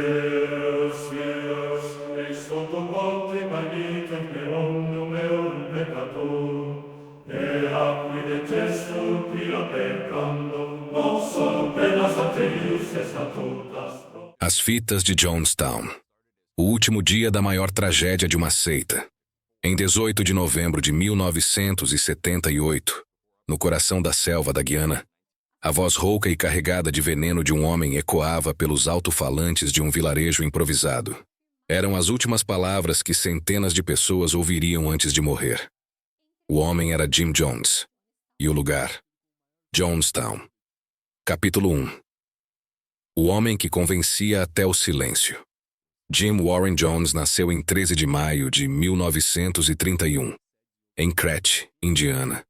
Deus, eis sotto volte magnete per omnium eum peccator, e acqui detesto quia peccando, non solo penas aterius estatutas. As Fitas de Jonestown. O último dia da maior tragédia de uma seita. Em 18 de novembro de 1978, no coração da selva da Guiana, a voz rouca e carregada de veneno de um homem ecoava pelos alto-falantes de um vilarejo improvisado. Eram as últimas palavras que centenas de pessoas ouviriam antes de morrer. O homem era Jim Jones. E o lugar? Jonestown. Capítulo 1. O homem que convencia até o silêncio. Jim Warren Jones nasceu em 13 de maio de 1931, em Cret, Indiana.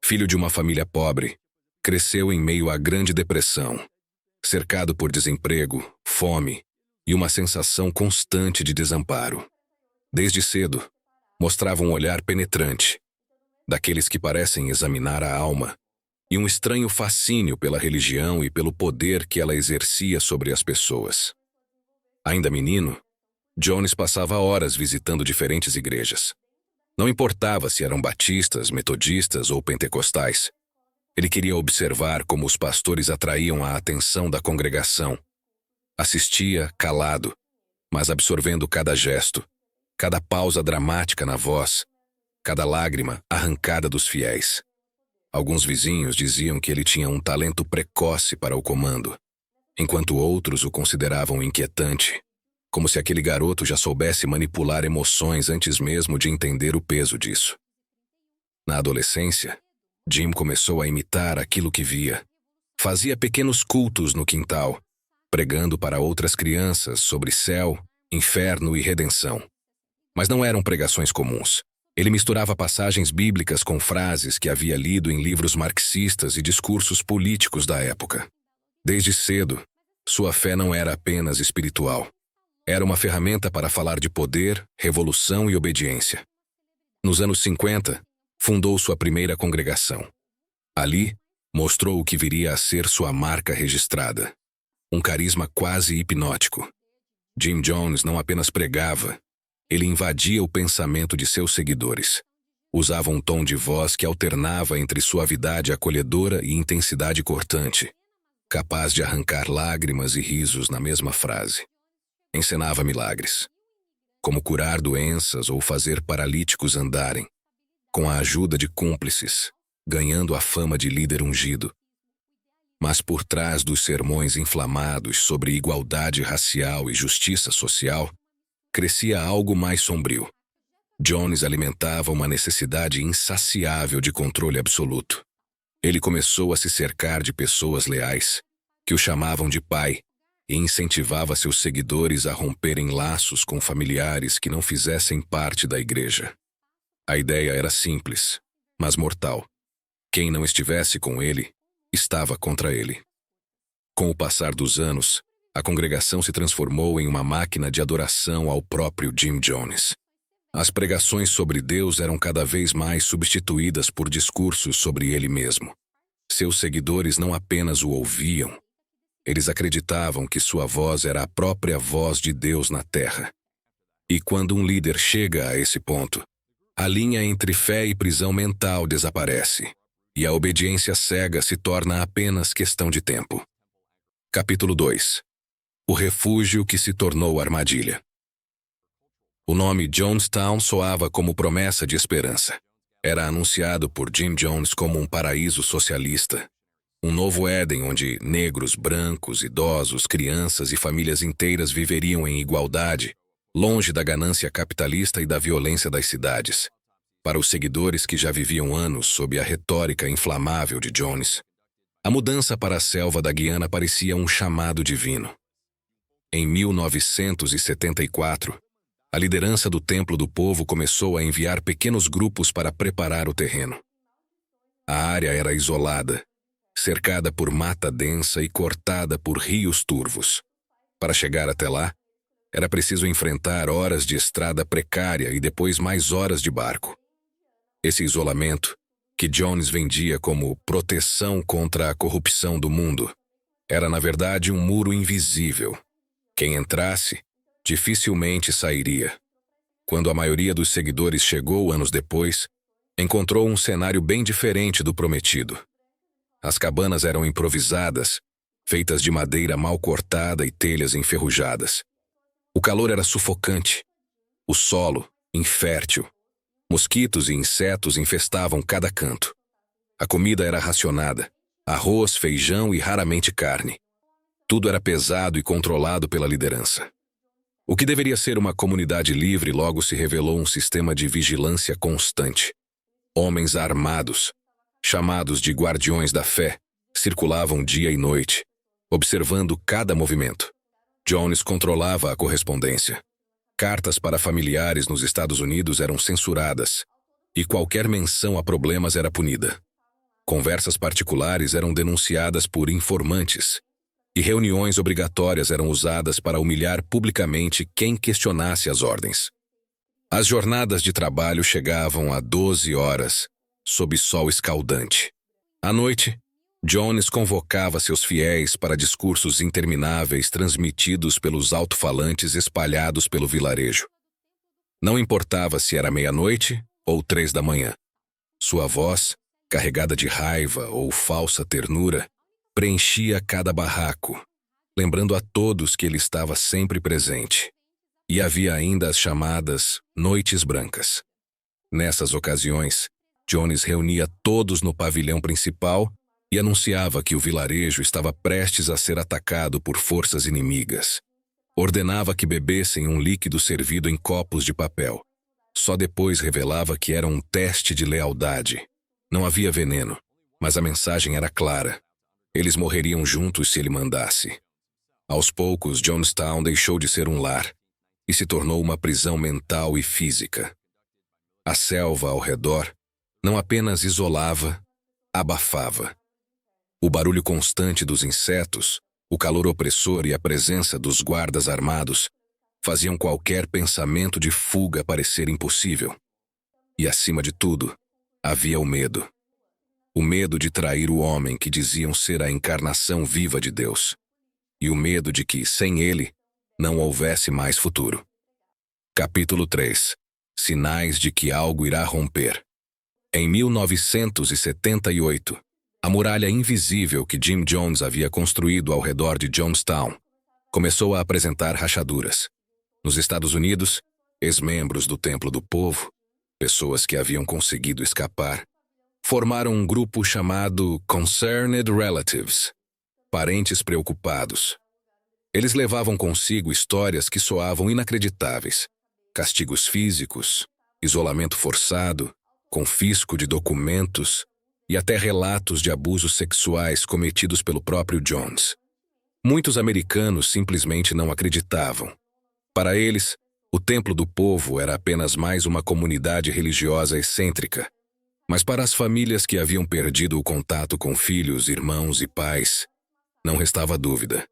Filho de uma família pobre, cresceu em meio à Grande Depressão, cercado por desemprego, fome e uma sensação constante de desamparo. Desde cedo, mostrava um olhar penetrante, daqueles que parecem examinar a alma, e um estranho fascínio pela religião e pelo poder que ela exercia sobre as pessoas. Ainda menino, Jones passava horas visitando diferentes igrejas. Não importava se eram batistas, metodistas ou pentecostais. Ele queria observar como os pastores atraíam a atenção da congregação. Assistia, calado, mas absorvendo cada gesto, cada pausa dramática na voz, cada lágrima arrancada dos fiéis. Alguns vizinhos diziam que ele tinha um talento precoce para o comando, enquanto outros o consideravam inquietante, como se aquele garoto já soubesse manipular emoções antes mesmo de entender o peso disso. Na adolescência, Jim começou a imitar aquilo que via. Fazia pequenos cultos no quintal, pregando para outras crianças sobre céu, inferno e redenção. Mas não eram pregações comuns. Ele misturava passagens bíblicas com frases que havia lido em livros marxistas e discursos políticos da época. Desde cedo, sua fé não era apenas espiritual. Era uma ferramenta para falar de poder, revolução e obediência. Nos anos 50, fundou sua primeira congregação. Ali, mostrou o que viria a ser sua marca registrada. Um carisma quase hipnótico. Jim Jones não apenas pregava, ele invadia o pensamento de seus seguidores. Usava um tom de voz que alternava entre suavidade acolhedora e intensidade cortante, capaz de arrancar lágrimas e risos na mesma frase. Encenava milagres, como curar doenças ou fazer paralíticos andarem, com a ajuda de cúmplices, ganhando a fama de líder ungido. Mas por trás dos sermões inflamados sobre igualdade racial e justiça social, crescia algo mais sombrio. Jones alimentava uma necessidade insaciável de controle absoluto. Ele começou a se cercar de pessoas leais, que o chamavam de pai, e incentivava seus seguidores a romperem laços com familiares que não fizessem parte da igreja. A ideia era simples, mas mortal. Quem não estivesse com ele, estava contra ele. Com o passar dos anos, a congregação se transformou em uma máquina de adoração ao próprio Jim Jones. As pregações sobre Deus eram cada vez mais substituídas por discursos sobre ele mesmo. Seus seguidores não apenas o ouviam, eles acreditavam que sua voz era a própria voz de Deus na terra. E quando um líder chega a esse ponto, a linha entre fé e prisão mental desaparece, e a obediência cega se torna apenas questão de tempo. Capítulo 2. O refúgio que se tornou armadilha. O nome Jonestown soava como promessa de esperança. Era anunciado por Jim Jones como um paraíso socialista. Um novo Éden onde negros, brancos, idosos, crianças e famílias inteiras viveriam em igualdade, longe da ganância capitalista e da violência das cidades. Para os seguidores que já viviam anos sob a retórica inflamável de Jones, a mudança para a selva da Guiana parecia um chamado divino. Em 1974, a liderança do Templo do Povo começou a enviar pequenos grupos para preparar o terreno. A área era isolada, cercada por mata densa e cortada por rios turvos. Para chegar até lá, era preciso enfrentar horas de estrada precária e depois mais horas de barco. Esse isolamento, que Jones vendia como proteção contra a corrupção do mundo, era na verdade um muro invisível, Quem entrasse, dificilmente sairia. Quando a maioria dos seguidores chegou anos depois, encontrou um cenário bem diferente do prometido. As cabanas eram improvisadas, feitas de madeira mal cortada e telhas enferrujadas. O calor era sufocante. O solo, infértil. Mosquitos e insetos infestavam cada canto. A comida era racionada: arroz, feijão e raramente carne. Tudo era pesado e controlado pela liderança. O que deveria ser uma comunidade livre logo se revelou um sistema de vigilância constante. Homens armados, chamados de guardiões da fé, circulavam dia e noite, observando cada movimento. Jones controlava a correspondência. Cartas para familiares nos Estados Unidos eram censuradas, e qualquer menção a problemas era punida. Conversas particulares eram denunciadas por informantes, e reuniões obrigatórias eram usadas para humilhar publicamente quem questionasse as ordens. As jornadas de trabalho chegavam a 12 horas, sob sol escaldante. À noite, Jones convocava seus fiéis para discursos intermináveis transmitidos pelos alto-falantes espalhados pelo vilarejo. Não importava se era meia-noite ou 3 da manhã. Sua voz, carregada de raiva ou falsa ternura, preenchia cada barraco, lembrando a todos que ele estava sempre presente. E havia ainda as chamadas noites brancas. Nessas ocasiões, Jones reunia todos no pavilhão principal e anunciava que o vilarejo estava prestes a ser atacado por forças inimigas. Ordenava que bebessem um líquido servido em copos de papel. Só depois revelava que era um teste de lealdade. Não havia veneno, mas a mensagem era clara. Eles morreriam juntos se ele mandasse. Aos poucos, Jonestown deixou de ser um lar e se tornou uma prisão mental e física. A selva ao redor não apenas isolava, abafava. O barulho constante dos insetos, o calor opressor e a presença dos guardas armados faziam qualquer pensamento de fuga parecer impossível. E, acima de tudo, havia o medo. O medo de trair o homem que diziam ser a encarnação viva de Deus. E o medo de que, sem ele, não houvesse mais futuro. Capítulo 3. Sinais de que algo irá romper. Em 1978, a muralha invisível que Jim Jones havia construído ao redor de Jonestown começou a apresentar rachaduras. Nos Estados Unidos, ex-membros do Templo do Povo, pessoas que haviam conseguido escapar, formaram um grupo chamado Concerned Relatives, parentes preocupados. Eles levavam consigo histórias que soavam inacreditáveis: castigos físicos, isolamento forçado, confisco de documentos e até relatos de abusos sexuais cometidos pelo próprio Jones. Muitos americanos simplesmente não acreditavam. Para eles, o Templo do Povo era apenas mais uma comunidade religiosa excêntrica. Mas para as famílias que haviam perdido o contato com filhos, irmãos e pais, não restava dúvida.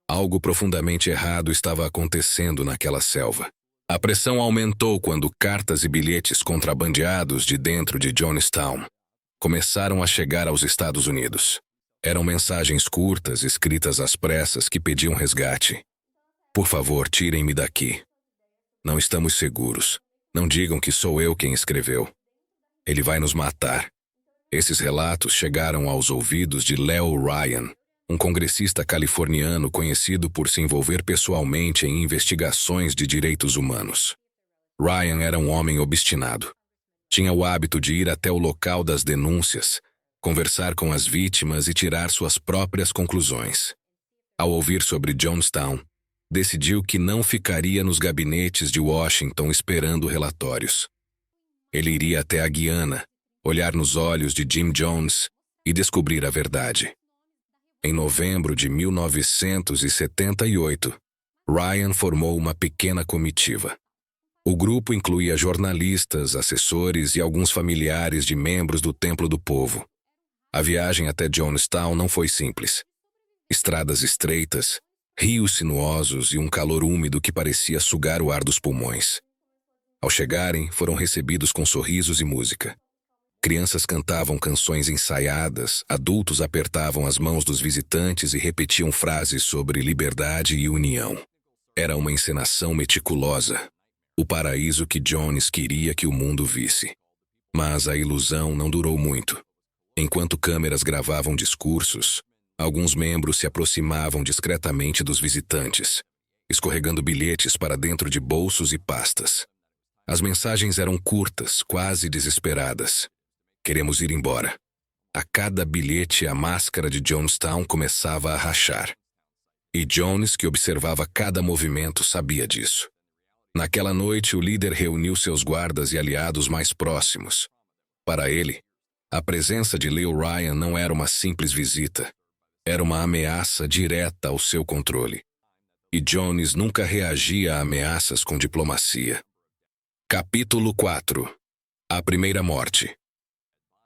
Algo profundamente errado estava acontecendo naquela selva. A pressão aumentou quando cartas e bilhetes contrabandeados de dentro de Jonestown começaram a chegar aos Estados Unidos. Eram mensagens curtas, escritas às pressas, que pediam resgate. Por favor, tirem-me daqui. Não estamos seguros. Não digam que sou eu quem escreveu. Ele vai nos matar. Esses relatos chegaram aos ouvidos de Leo Ryan, um congressista californiano conhecido por se envolver pessoalmente em investigações de direitos humanos. Ryan era um homem obstinado. Tinha o hábito de ir até o local das denúncias, conversar com as vítimas e tirar suas próprias conclusões. Ao ouvir sobre Jonestown, decidiu que não ficaria nos gabinetes de Washington esperando relatórios. Ele iria até a Guiana, olhar nos olhos de Jim Jones e descobrir a verdade. Em novembro de 1978, Ryan formou uma pequena comitiva. O grupo incluía jornalistas, assessores e alguns familiares de membros do Templo do Povo. A viagem até Jonestown não foi simples. Estradas estreitas, rios sinuosos e um calor úmido que parecia sugar o ar dos pulmões. Ao chegarem, foram recebidos com sorrisos e música. Crianças cantavam canções ensaiadas, adultos apertavam as mãos dos visitantes e repetiam frases sobre liberdade e união. Era uma encenação meticulosa, o paraíso que Jones queria que o mundo visse. Mas a ilusão não durou muito. Enquanto câmeras gravavam discursos, alguns membros se aproximavam discretamente dos visitantes, escorregando bilhetes para dentro de bolsos e pastas. As mensagens eram curtas, quase desesperadas. Queremos ir embora. A cada bilhete, a máscara de Jonestown começava a rachar. E Jones, que observava cada movimento, sabia disso. Naquela noite, o líder reuniu seus guardas e aliados mais próximos. Para ele, a presença de Leo Ryan não era uma simples visita. Era uma ameaça direta ao seu controle. E Jones nunca reagia a ameaças com diplomacia. Capítulo 4. A primeira morte.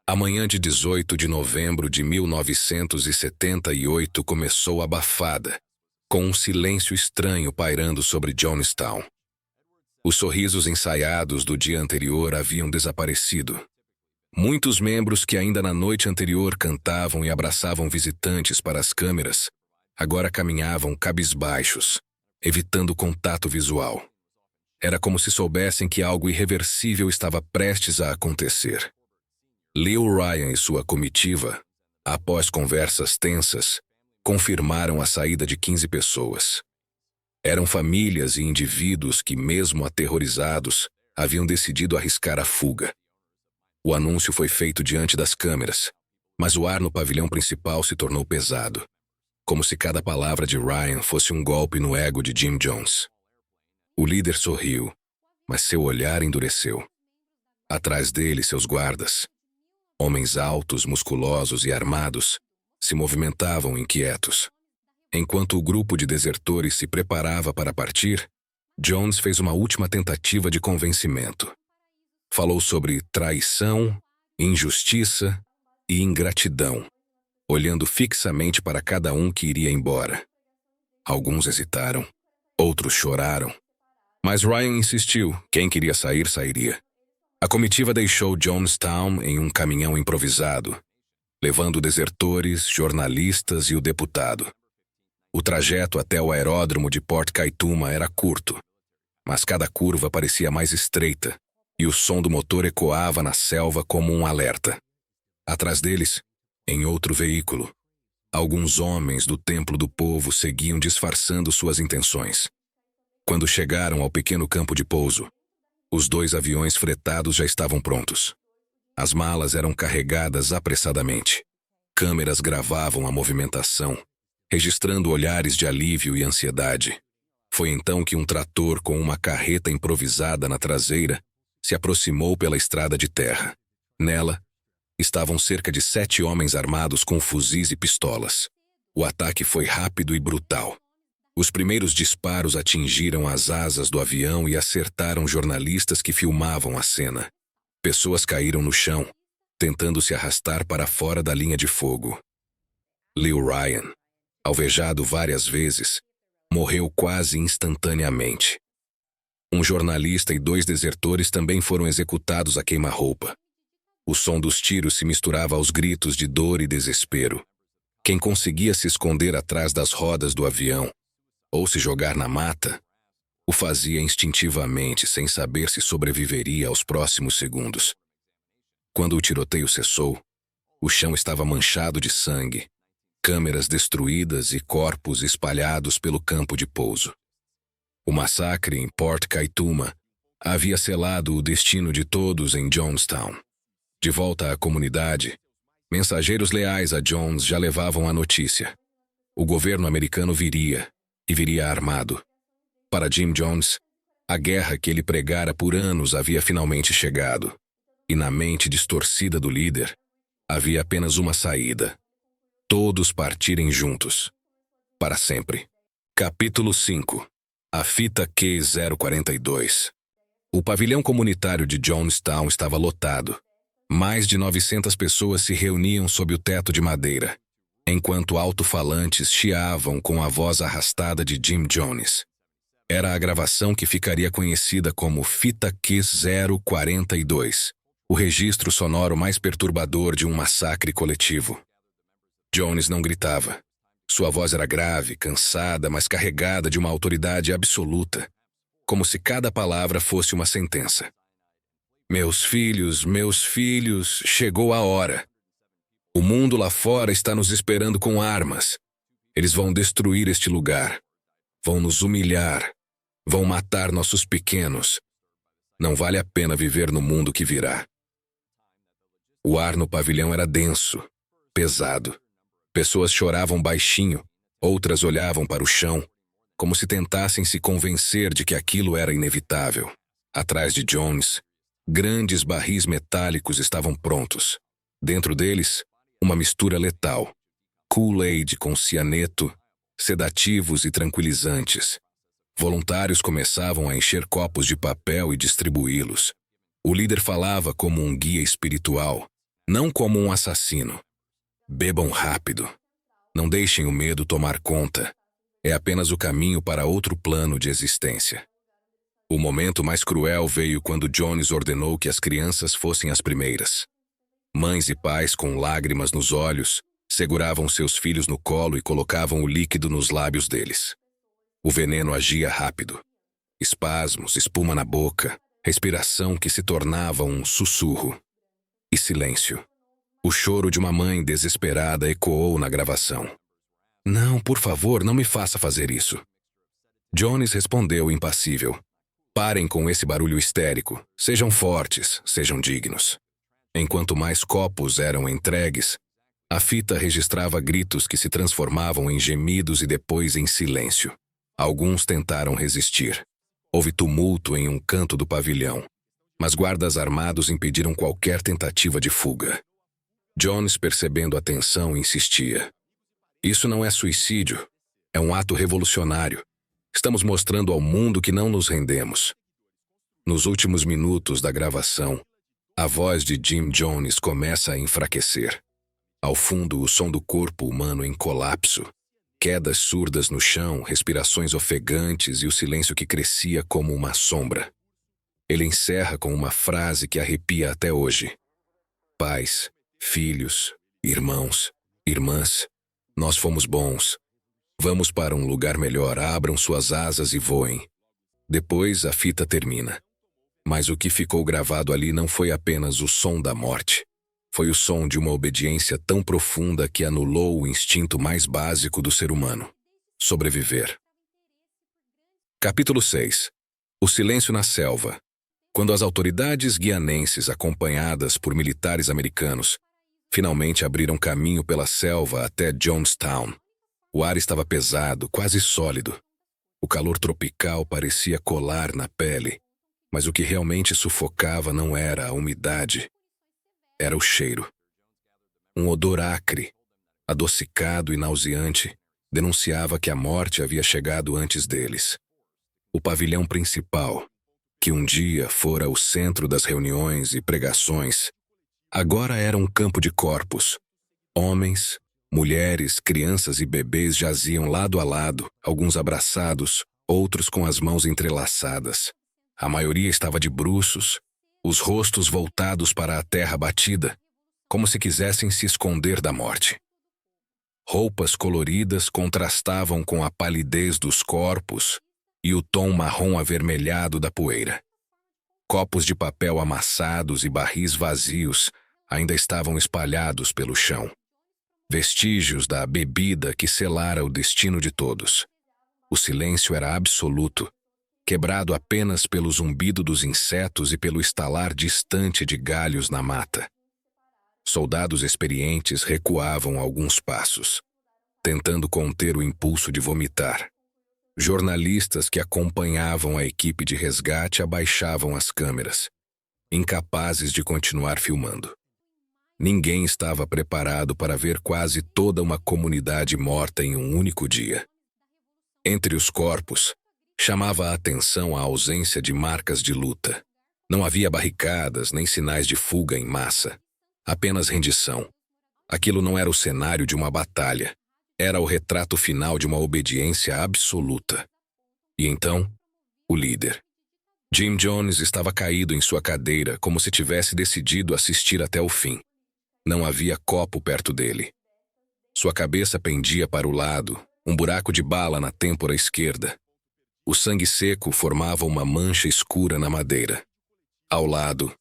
A manhã de 18 de novembro de 1978 começou abafada, com um silêncio estranho pairando sobre Jonestown. Os sorrisos ensaiados do dia anterior haviam desaparecido. Muitos membros que ainda na noite anterior cantavam e abraçavam visitantes para as câmeras, agora caminhavam cabisbaixos, evitando contato visual. Era como se soubessem que algo irreversível estava prestes a acontecer. Leo Ryan e sua comitiva, após conversas tensas, confirmaram a saída de 15 pessoas. Eram famílias e indivíduos que, mesmo aterrorizados, haviam decidido arriscar a fuga. O anúncio foi feito diante das câmeras, mas o ar no pavilhão principal se tornou pesado, como se cada palavra de Ryan fosse um golpe no ego de Jim Jones. O líder sorriu, mas seu olhar endureceu. Atrás dele, seus guardas, homens altos, musculosos e armados, se movimentavam inquietos. Enquanto o grupo de desertores se preparava para partir, Jones fez uma última tentativa de convencimento. Falou sobre traição, injustiça e ingratidão, olhando fixamente para cada um que iria embora. Alguns hesitaram, outros choraram. Mas Ryan insistiu, quem queria sair, sairia. A comitiva deixou Jonestown em um caminhão improvisado, levando desertores, jornalistas e o deputado. O trajeto até o aeródromo de Port Kaituma era curto, mas cada curva parecia mais estreita, e o som do motor ecoava na selva como um alerta. Atrás deles, em outro veículo, alguns homens do Templo do Povo seguiam disfarçando suas intenções. Quando chegaram ao pequeno campo de pouso, os 2 aviões fretados já estavam prontos. As malas eram carregadas apressadamente. Câmeras gravavam a movimentação, registrando olhares de alívio e ansiedade. Foi então que um trator com uma carreta improvisada na traseira se aproximou pela estrada de terra. Nela, estavam cerca de 7 homens armados com fuzis e pistolas. O ataque foi rápido e brutal. Os primeiros disparos atingiram as asas do avião e acertaram jornalistas que filmavam a cena. Pessoas caíram no chão, tentando se arrastar para fora da linha de fogo. Leo Ryan, alvejado várias vezes, morreu quase instantaneamente. Um jornalista e 2 desertores também foram executados a queima-roupa. O som dos tiros se misturava aos gritos de dor e desespero. Quem conseguia se esconder atrás das rodas do avião, ou se jogar na mata, o fazia instintivamente, sem saber se sobreviveria aos próximos segundos. Quando o tiroteio cessou, o chão estava manchado de sangue, câmeras destruídas e corpos espalhados pelo campo de pouso. O massacre em Port Kaituma havia selado o destino de todos em Jonestown. De volta à comunidade, mensageiros leais a Jones já levavam a notícia. O governo americano viria, e viria armado. Para Jim Jones, a guerra que ele pregara por anos havia finalmente chegado, e na mente distorcida do líder, havia apenas uma saída: todos partirem juntos. Para sempre. Capítulo 5. A fita Q042. O pavilhão comunitário de Jonestown estava lotado. Mais de 900 pessoas se reuniam sob o teto de madeira, enquanto alto-falantes chiavam com a voz arrastada de Jim Jones. Era a gravação que ficaria conhecida como Fita Q042, o registro sonoro mais perturbador de um massacre coletivo. Jones não gritava. Sua voz era grave, cansada, mas carregada de uma autoridade absoluta, como se cada palavra fosse uma sentença. Meus filhos, chegou a hora. O mundo lá fora está nos esperando com armas. Eles vão destruir este lugar. Vão nos humilhar. Vão matar nossos pequenos. Não vale a pena viver no mundo que virá. O ar no pavilhão era denso, pesado. Pessoas choravam baixinho, outras olhavam para o chão, como se tentassem se convencer de que aquilo era inevitável. Atrás de Jones, grandes barris metálicos estavam prontos. Dentro deles, uma mistura letal. Kool-Aid com cianeto, sedativos e tranquilizantes. Voluntários começavam a encher copos de papel e distribuí-los. O líder falava como um guia espiritual, não como um assassino. Bebam rápido. Não deixem o medo tomar conta. É apenas o caminho para outro plano de existência. O momento mais cruel veio quando Jones ordenou que as crianças fossem as primeiras. Mães e pais com lágrimas nos olhos seguravam seus filhos no colo e colocavam o líquido nos lábios deles. O veneno agia rápido. Espasmos, espuma na boca, respiração que se tornava um sussurro. E silêncio. O choro de uma mãe desesperada ecoou na gravação. Não, por favor, não me faça fazer isso. Jones respondeu impassível. Parem com esse barulho histérico. Sejam fortes, sejam dignos. Enquanto mais copos eram entregues, a fita registrava gritos que se transformavam em gemidos e depois em silêncio. Alguns tentaram resistir. Houve tumulto em um canto do pavilhão, mas guardas armados impediram qualquer tentativa de fuga. Jones, percebendo a tensão, insistia. Isso não é suicídio. É um ato revolucionário. Estamos mostrando ao mundo que não nos rendemos. Nos últimos minutos da gravação, a voz de Jim Jones começa a enfraquecer. Ao fundo, o som do corpo humano em colapso. Quedas surdas no chão, respirações ofegantes e o silêncio que crescia como uma sombra. Ele encerra com uma frase que arrepia até hoje. Pais, filhos, irmãos, irmãs, nós fomos bons. Vamos para um lugar melhor, abram suas asas e voem. Depois a fita termina. Mas o que ficou gravado ali não foi apenas o som da morte. Foi o som de uma obediência tão profunda que anulou o instinto mais básico do ser humano: sobreviver. Capítulo 6. O silêncio na selva. Quando as autoridades guianenses, acompanhadas por militares americanos, finalmente abriram caminho pela selva até Jonestown, o ar estava pesado, quase sólido. O calor tropical parecia colar na pele, mas o que realmente sufocava não era a umidade. Era o cheiro. Um odor acre, adocicado e nauseante, denunciava que a morte havia chegado antes deles. O pavilhão principal, que um dia fora o centro das reuniões e pregações, agora era um campo de corpos. Homens, mulheres, crianças e bebês jaziam lado a lado, alguns abraçados, outros com as mãos entrelaçadas. A maioria estava de bruços, os rostos voltados para a terra batida, como se quisessem se esconder da morte. Roupas coloridas contrastavam com a palidez dos corpos e o tom marrom avermelhado da poeira. Copos de papel amassados e barris vazios ainda estavam espalhados pelo chão. Vestígios da bebida que selara o destino de todos. O silêncio era absoluto, quebrado apenas pelo zumbido dos insetos e pelo estalar distante de galhos na mata. Soldados experientes recuavam alguns passos, tentando conter o impulso de vomitar. Jornalistas que acompanhavam a equipe de resgate abaixavam as câmeras, incapazes de continuar filmando. Ninguém estava preparado para ver quase toda uma comunidade morta em um único dia. Entre os corpos, chamava a atenção a ausência de marcas de luta. Não havia barricadas nem sinais de fuga em massa. Apenas rendição. Aquilo não era o cenário de uma batalha. Era o retrato final de uma obediência absoluta. E então, o líder. Jim Jones estava caído em sua cadeira como se tivesse decidido assistir até o fim. Não havia copo perto dele. Sua cabeça pendia para o lado, um buraco de bala na têmpora esquerda. O sangue seco formava uma mancha escura na madeira. Ao lado,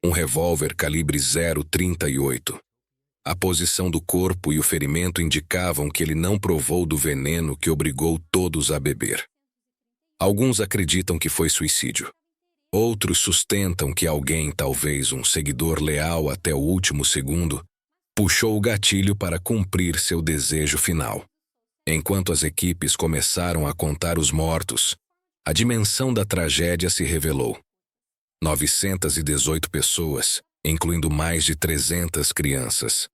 um revólver calibre .38. A posição do corpo e o ferimento indicavam que ele não provou do veneno que obrigou todos a beber. Alguns acreditam que foi suicídio. Outros sustentam que alguém, talvez um seguidor leal até o último segundo, puxou o gatilho para cumprir seu desejo final. Enquanto as equipes começaram a contar os mortos, a dimensão da tragédia se revelou. 918 pessoas, incluindo mais de 300 crianças.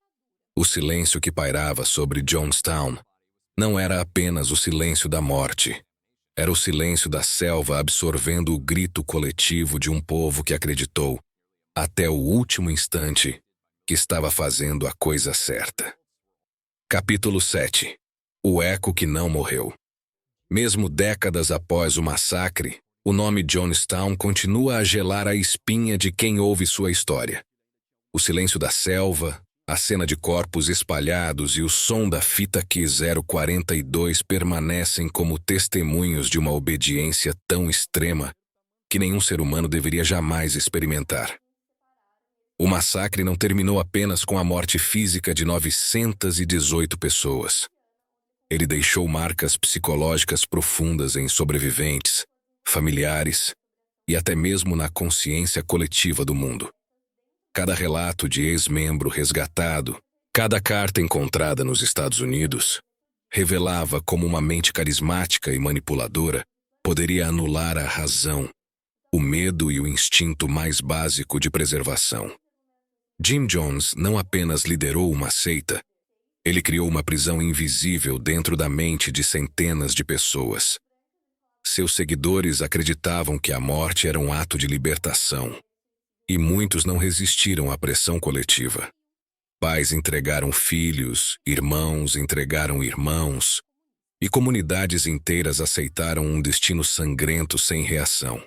O silêncio que pairava sobre Jonestown não era apenas o silêncio da morte. Era o silêncio da selva absorvendo o grito coletivo de um povo que acreditou, até o último instante, que estava fazendo a coisa certa. Capítulo 7. O eco que não morreu. Mesmo décadas após o massacre, o nome Jonestown continua a gelar a espinha de quem ouve sua história. O silêncio da selva, a cena de corpos espalhados e o som da fita Q042 permanecem como testemunhos de uma obediência tão extrema que nenhum ser humano deveria jamais experimentar. O massacre não terminou apenas com a morte física de 918 pessoas. Ele deixou marcas psicológicas profundas em sobreviventes, familiares e até mesmo na consciência coletiva do mundo. Cada relato de ex-membro resgatado, cada carta encontrada nos Estados Unidos, revelava como uma mente carismática e manipuladora poderia anular a razão, o medo e o instinto mais básico de preservação. Jim Jones não apenas liderou uma seita, ele criou uma prisão invisível dentro da mente de centenas de pessoas. Seus seguidores acreditavam que a morte era um ato de libertação, e muitos não resistiram à pressão coletiva. Pais entregaram filhos, irmãos entregaram irmãos, e comunidades inteiras aceitaram um destino sangrento sem reação.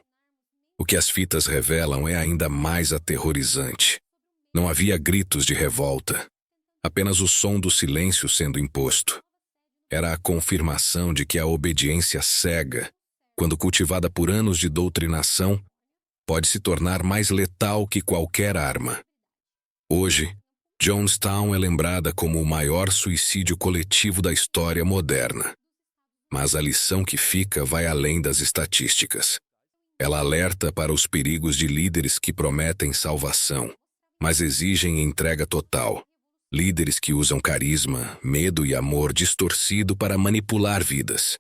O que as fitas revelam é ainda mais aterrorizante. Não havia gritos de revolta, apenas o som do silêncio sendo imposto. Era a confirmação de que a obediência cega, quando cultivada por anos de doutrinação, pode se tornar mais letal que qualquer arma. Hoje, Jonestown é lembrada como o maior suicídio coletivo da história moderna. Mas a lição que fica vai além das estatísticas. Ela alerta para os perigos de líderes que prometem salvação, mas exigem entrega total. Líderes que usam carisma, medo e amor distorcido para manipular vidas.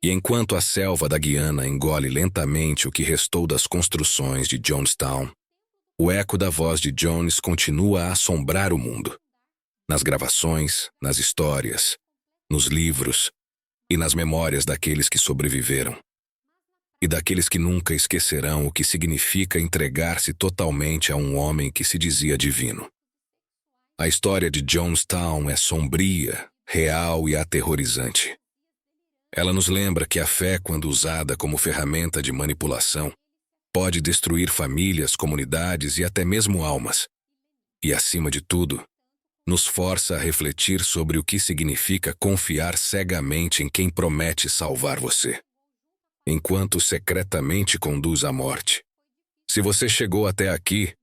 E enquanto a selva da Guiana engole lentamente o que restou das construções de Jonestown, o eco da voz de Jones continua a assombrar o mundo. Nas gravações, nas histórias, nos livros e nas memórias daqueles que sobreviveram. E daqueles que nunca esquecerão o que significa entregar-se totalmente a um homem que se dizia divino. A história de Jonestown é sombria, real e aterrorizante. Ela nos lembra que a fé, quando usada como ferramenta de manipulação, pode destruir famílias, comunidades e até mesmo almas. E, acima de tudo, nos força a refletir sobre o que significa confiar cegamente em quem promete salvar você, enquanto secretamente conduz à morte. Se você chegou até aqui,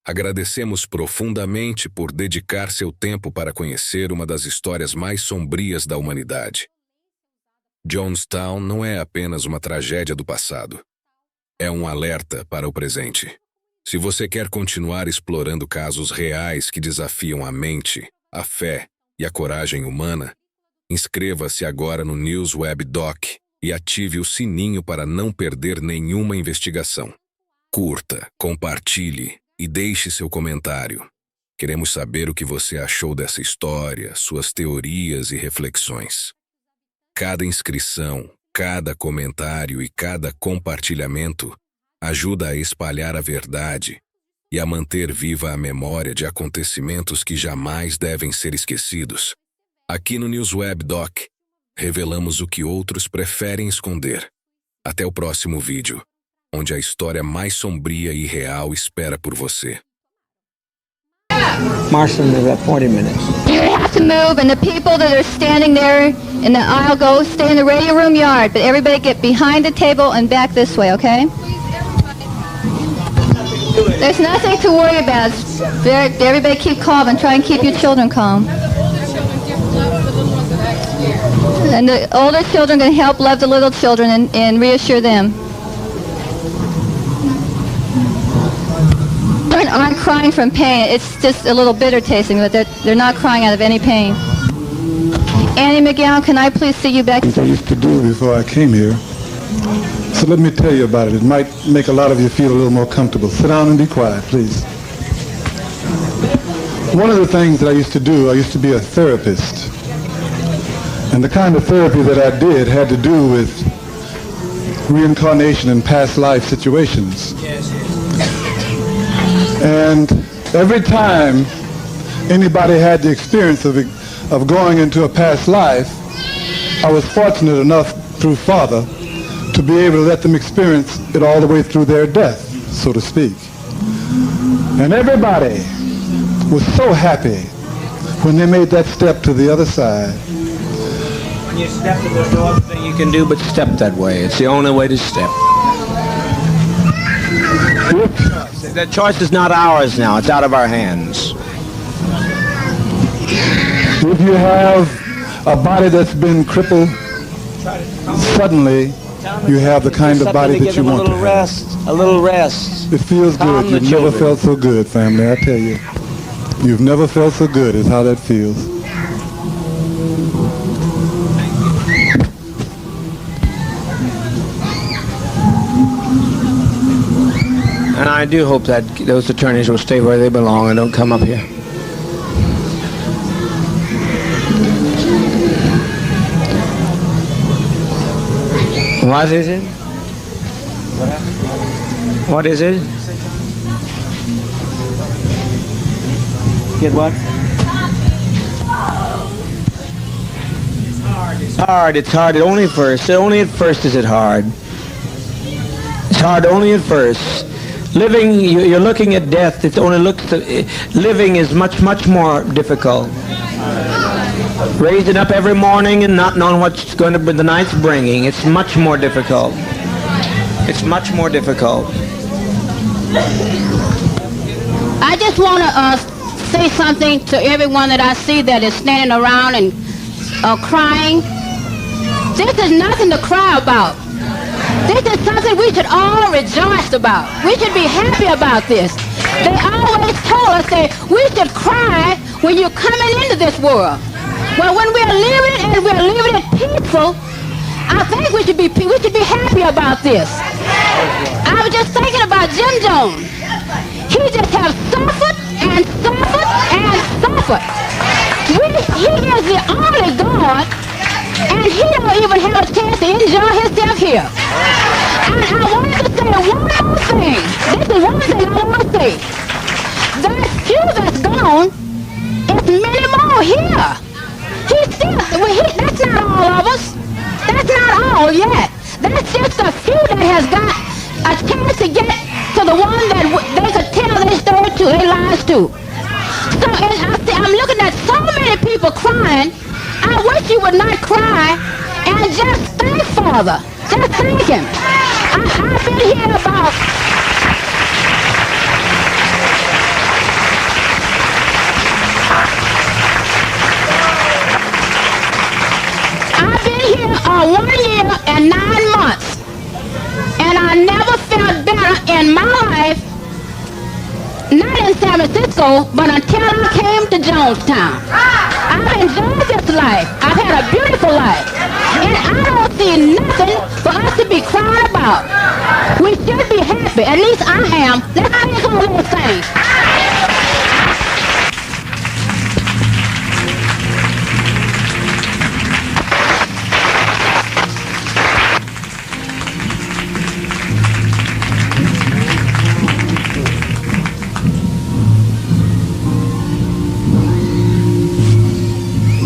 agradecemos profundamente por dedicar seu tempo para conhecer uma das histórias mais sombrias da humanidade. Jonestown não é apenas uma tragédia do passado. É um alerta para o presente. Se você quer continuar explorando casos reais que desafiam a mente, a fé e a coragem humana, inscreva-se agora no NewsWeb Doc e ative o sininho para não perder nenhuma investigação. Curta, compartilhe e deixe seu comentário. Queremos saber o que você achou dessa história, suas teorias e reflexões. Cada inscrição, cada comentário e cada compartilhamento ajuda a espalhar a verdade e a manter viva a memória de acontecimentos que jamais devem ser esquecidos. Aqui no NewsWeb Doc, revelamos o que outros preferem esconder. Até o próximo vídeo, onde a história mais sombria e real espera por você. Marston is at 40 minutes. You have to move, and the people that are standing there in the aisle go stay in the radio room yard, but everybody get behind the table and back this way, okay? There's nothing to worry about. Everybody keep calm and try and keep your children calm. And the older children can help love the little children and reassure them. Children aren't crying from pain. It's just a little bitter tasting, but they're not crying out of any pain. Annie McGowan, can I please see you back? I used to do before I came here. So let me tell you about it. It might make a lot of you feel a little more comfortable. Sit down and be quiet, please. One of the things that I used to do, I used to be a therapist. And the kind of therapy that I did had to do with reincarnation and past life situations. And every time anybody had the experience of going into a past life, I was fortunate enough through Father to be able to let them experience it all the way through their death, so to speak. And everybody was so happy when they made that step to the other side. When you step, there's no other thing you can do but step that way. It's the only way to step. The choice is not ours now. It's out of our hands. If you have a body that's been crippled, suddenly you have the kind of body that you want to have. A little rest. It feels good. You've never felt so good, family, I tell you. You've never felt so good is how that feels. And I do hope that those attorneys will stay where they belong and don't come up here. What is it? What is it? Get what? It's hard. It's hard. Only at first. Only at first is it hard. It's hard only at first. Living, you're looking at death. It only looks. Living is much, much more difficult. Raising up every morning and not knowing what's going to be the night's bringing. It's much more difficult. It's much more difficult. I just want to say something to everyone that I see that is standing around and crying. This is nothing to cry about. This is something we should all rejoice about. We should be happy about this. They always told us that we should cry when you're coming into this world. Well, when we're living and we're living it peaceful, I think we should be happy about this. I was just thinking about Jim Jones. He just has suffered and suffered and suffered. He is the only God, and he don't even have a chance to enjoy himself here. And I wanted to say one more thing. This is one thing I want to say. That few that's gone, it's many more here. He's still, that's not all of us. That's not all yet. That's just a few that has got a chance to get to the one that they could tell their story to, their lives to. So I'm looking at so many people crying. I wish you would not cry and just thank Father. Just thank him. I've been here about... I've been here 1 year and 9 months, and I never felt better in my life, not in San Francisco, but until I came to Jonestown. I've enjoyed this life. I've had a beautiful life, and I don't see nothing for us to be crying about. We should be happy. At least I am. Let's sing a little thing.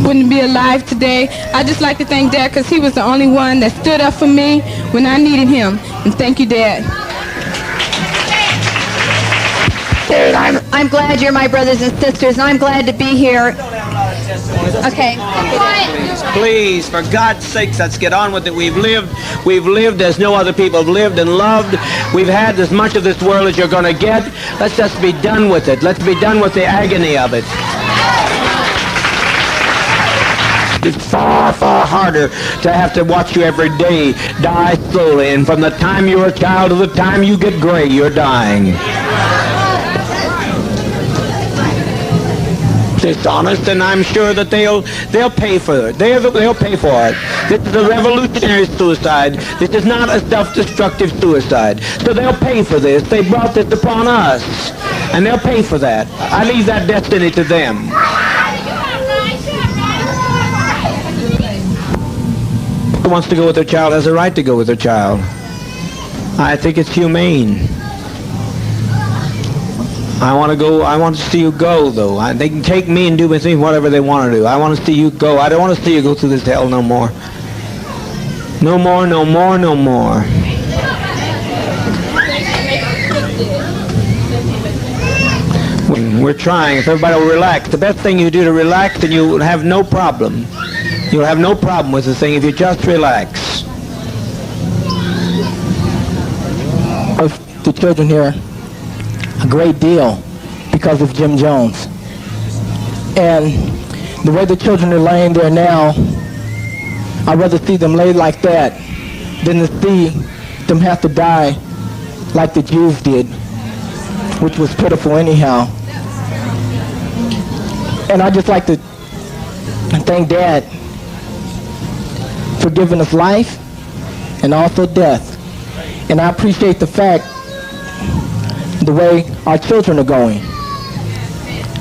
Wouldn't be alive today. I just like to thank Dad because he was the only one that stood up for me when I needed him. And thank you, Dad. I'm glad you're my brothers and sisters, and I'm glad to be here. Okay. Please, for God's sakes, let's get on with it. We've lived as no other people have lived and loved. We've had as much of this world as you're going to get. Let's just be done with it. Let's be done with the agony of it. It's far, far harder to have to watch you every day die slowly. And from the time you're a child to the time you get gray, you're dying. Dishonest, and I'm sure that they'll pay for it. They'll pay for it. This is a revolutionary suicide. This is not a self-destructive suicide. So they'll pay for this. They brought this upon us, and they'll pay for that. I leave that destiny to them. Who wants to go with their child has a right to go with their child. I think it's humane. I want to see you go, though. They can take me and do with me whatever they want to do. I want to see you go. I don't want to see you go through this hell no more. No more, no more, no more. We're trying. If everybody will relax. The best thing you do to relax, and you'll have no problem. You'll have no problem with the thing if you just relax. The children here a great deal because of Jim Jones. And the way the children are laying there now, I'd rather see them laid like that than to see them have to die like the Jews did, which was pitiful anyhow. And I'd just like to thank Dad for giving us life and also death. And I appreciate the fact the way our children are going.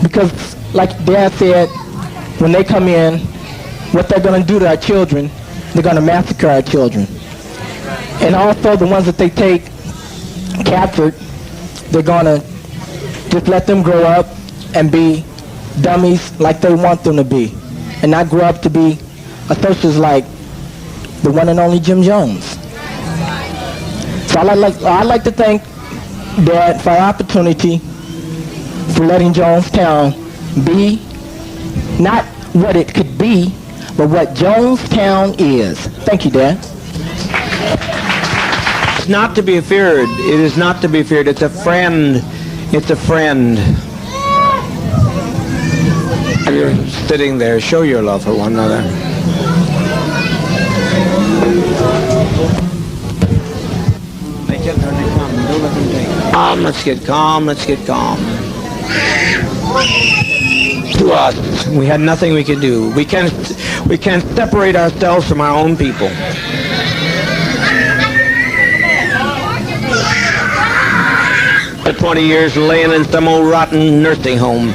Because like Dad said, when they come in, what they're going to do to our children, they're going to massacre our children. And also the ones that they take captured, they're going to just let them grow up and be dummies like they want them to be, and not grow up to be a socialist like the one and only Jim Jones. So I'd like to thank Dad for our opportunity for letting Jonestown be not what it could be, but what Jonestown is. Thank you, Dad. It's not to be feared. It is not to be feared. It's a friend. It's a friend. You're sitting there. Show your love for one another. Calm, let's get calm, let's get calm. To us, we had nothing we could do. We can't separate ourselves from our own people. For 20 years laying in some old rotten nursing home.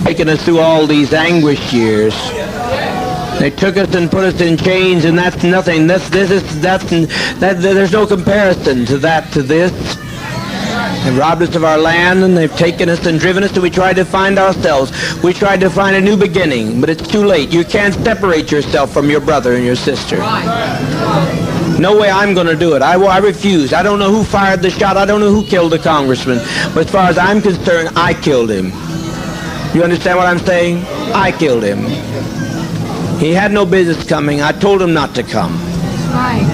Taking us through all these anguish years. They took us and put us in chains, and that's nothing. There's no comparison to that, to this. They've robbed us of our land, and they've taken us and driven us, and we tried to find ourselves. We tried to find a new beginning, but it's too late. You can't separate yourself from your brother and your sister. No way I'm going to do it. I refuse. I don't know who fired the shot. I don't know who killed the congressman. But as far as I'm concerned, I killed him. You understand what I'm saying? I killed him. He had no business coming. I told him not to come. Right.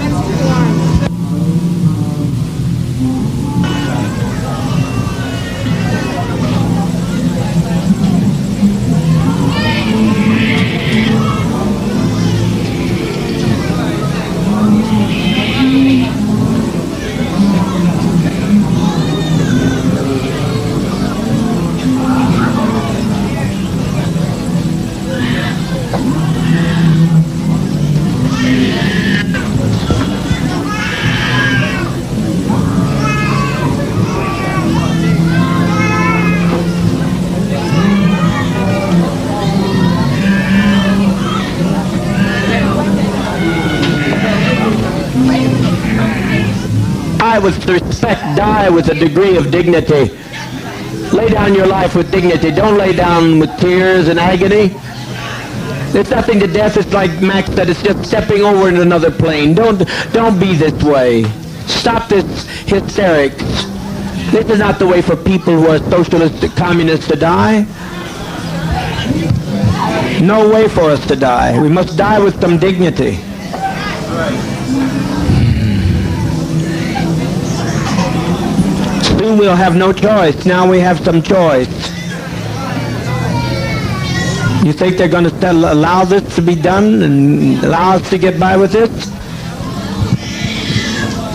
With respect, die with a degree of dignity. Lay down your life with dignity. Don't lay down with tears and agony. There's nothing to death. It's like Max said, it's just stepping over into another plane. Don't be this way. Stop this hysterics. This is not the way for people who are socialist, communists to die. No way for us to die. We must die with some dignity. Soon we'll have no choice. Now we have some choice. You think they're going to allow this to be done and allow us to get by with this?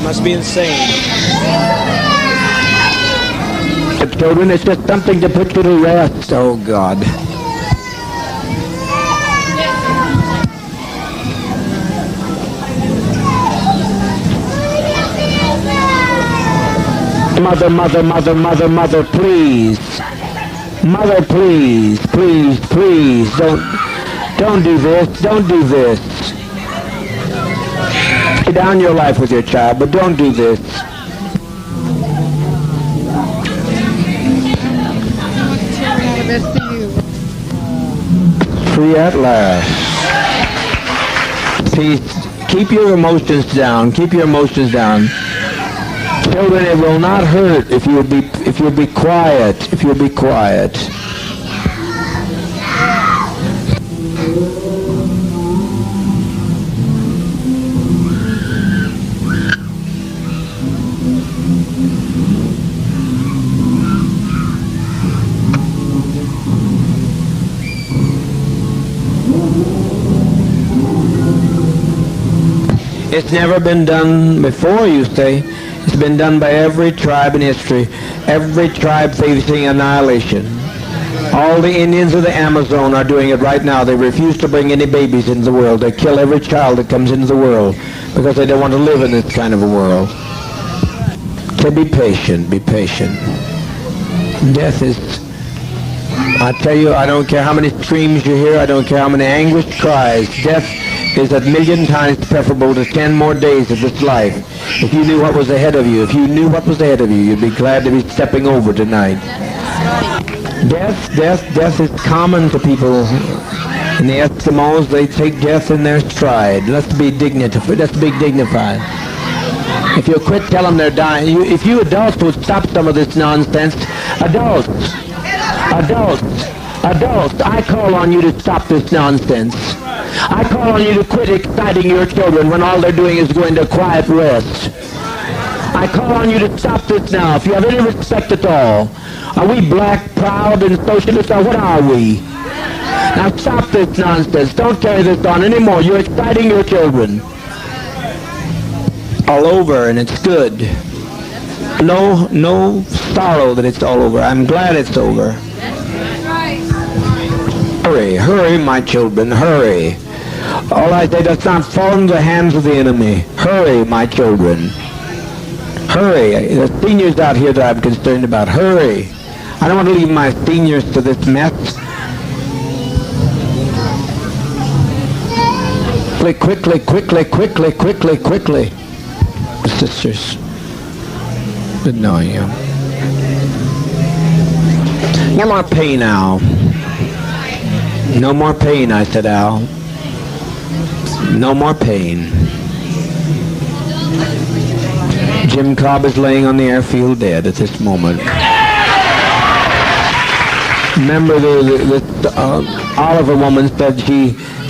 Must be insane. Children, it's just something to put you to rest. Oh, God. Mother, mother, mother, mother, mother, please. Mother, please, please, please, don't do this, don't do this. Lay down your life with your child, but don't do this. Free at last. Please, keep your emotions down, keep your emotions down. Children, it will not hurt if you'll be quiet, if you'll be quiet. It's never been done before, you say. It's been done by every tribe in history, every tribe facing annihilation. All the Indians of the Amazon are doing it right now. They refuse to bring any babies into the world. They kill every child that comes into the world because they don't want to live in this kind of a world. So be patient, be patient. Death is, I tell you, I don't care how many screams you hear, I don't care how many anguished cries. Death is a million times preferable to 10 more days of this life. If you knew what was ahead of you, if you knew what was ahead of you, you'd be glad to be stepping over tonight. Death is common to people. In the Eskimos, they take death in their stride. Let's be dignified. Let's be dignified. If you'll quit telling they're dying, if you adults would stop some of this nonsense, adults, I call on you to stop this nonsense. I call on you to quit exciting your children when all they're doing is going to quiet rest. I call on you to stop this now. If you have any respect at all, are we black, proud, and socialist, or what are we? Now stop this nonsense. Don't carry this on anymore. You're exciting your children. All over, and it's good. No sorrow that it's all over. I'm glad it's over. Hurry, hurry, my children, hurry. All I say, does not fall into the hands of the enemy. Hurry, my children. Hurry. The seniors out here that I'm concerned about. Hurry. I don't want to leave my seniors to this mess. Quickly, quickly, quickly, quickly, quickly. Sisters, good knowing you. No more pain, Al. No more pain, I said, Al. No more pain. Jim Cobb is laying on the airfield dead at this moment. Remember the Oliver woman said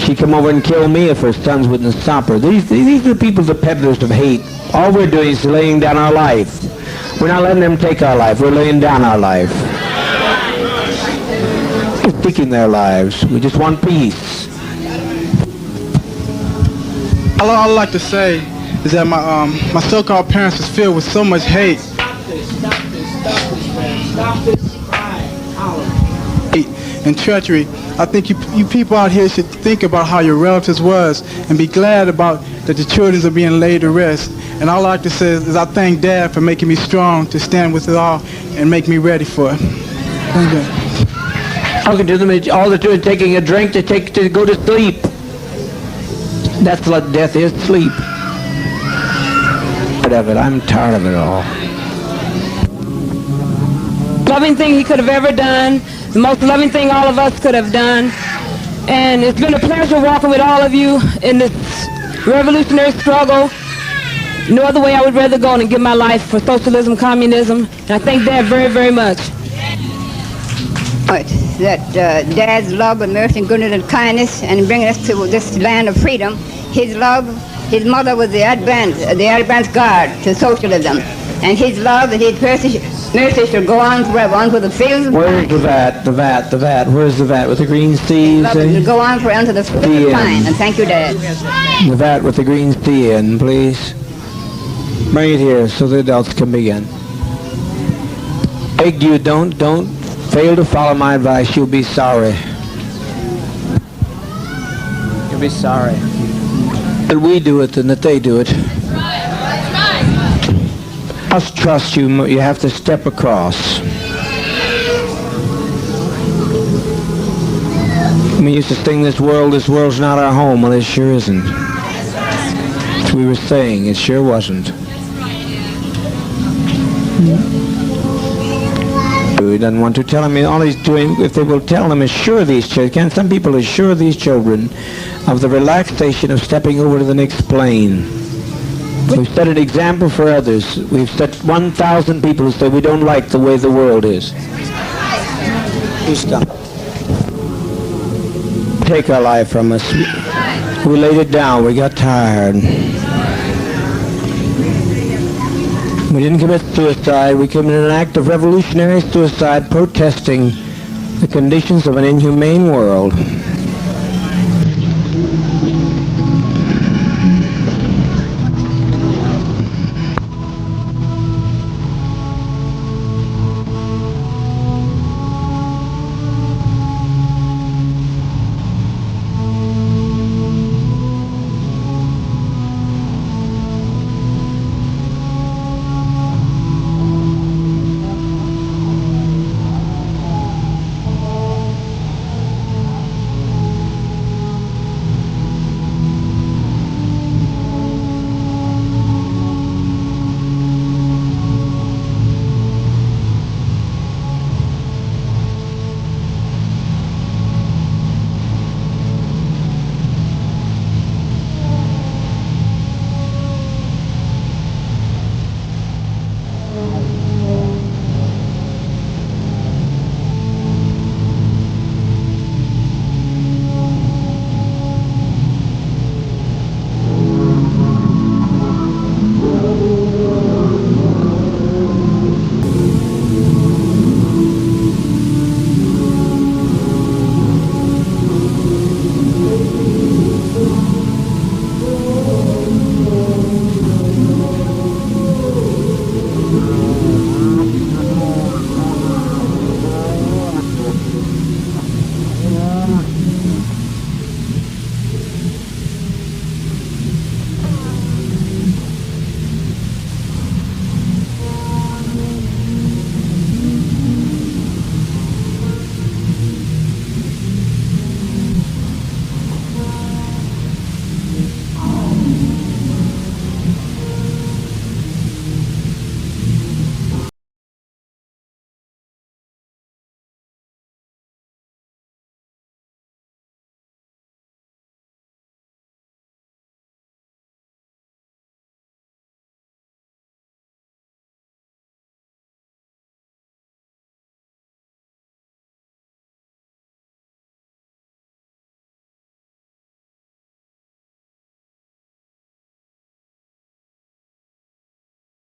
she'd come over and kill me if her sons wouldn't stop her. These are the people, the peddlers of hate. All we're doing is laying down our life. We're not letting them take our life. We're laying down our life. We're seeking their lives. We just want peace. All I'd like to say is that my so-called parents was filled with so much hate. Stop this crying, hollering. And treachery. I think you people out here should think about how your relatives was and be glad about that the children are being laid to rest. And all I like to say is I thank Dad for making me strong to stand with it all and make me ready for it. Thank you. Talking to them, all they're doing is taking a drink to go to sleep. That's what death is, sleep. I'm tired of it all. Loving thing he could have ever done, the most loving thing all of us could have done, And it's been a pleasure walking with all of you in this revolutionary struggle. No other way I would rather go than give my life for socialism, communism. And I thank Dad very, very much. That Dad's love and mercy and goodness and kindness and bringing us to this land of freedom. His love, his mother was the advance guard to socialism. And his love and his mercy should go on forever, on to the fields. Where's the vat? Where's the vat with the green seas? Love should go on forever to the fields of time. And thank you, Dad. The vat with the green sea in, please. Bring it here so the adults can begin. Beg you, don't fail to follow my advice. You'll be sorry. You'll be sorry. That we do it than that they do it. Just trust you. You have to step across. We used to sing this world's not our home. Well, it sure isn't. As we were saying, it sure wasn't. He doesn't want to tell him. All he's doing, if they will tell him, assure these children. Some people assure these children of the relaxation of stepping over to the next plane. We've set an example for others. We've set 1,000 people who say we don't like the way the world is. You stop. Take our life from us. We laid it down. We got tired. We didn't commit suicide. We committed an act of revolutionary suicide protesting the conditions of an inhumane world.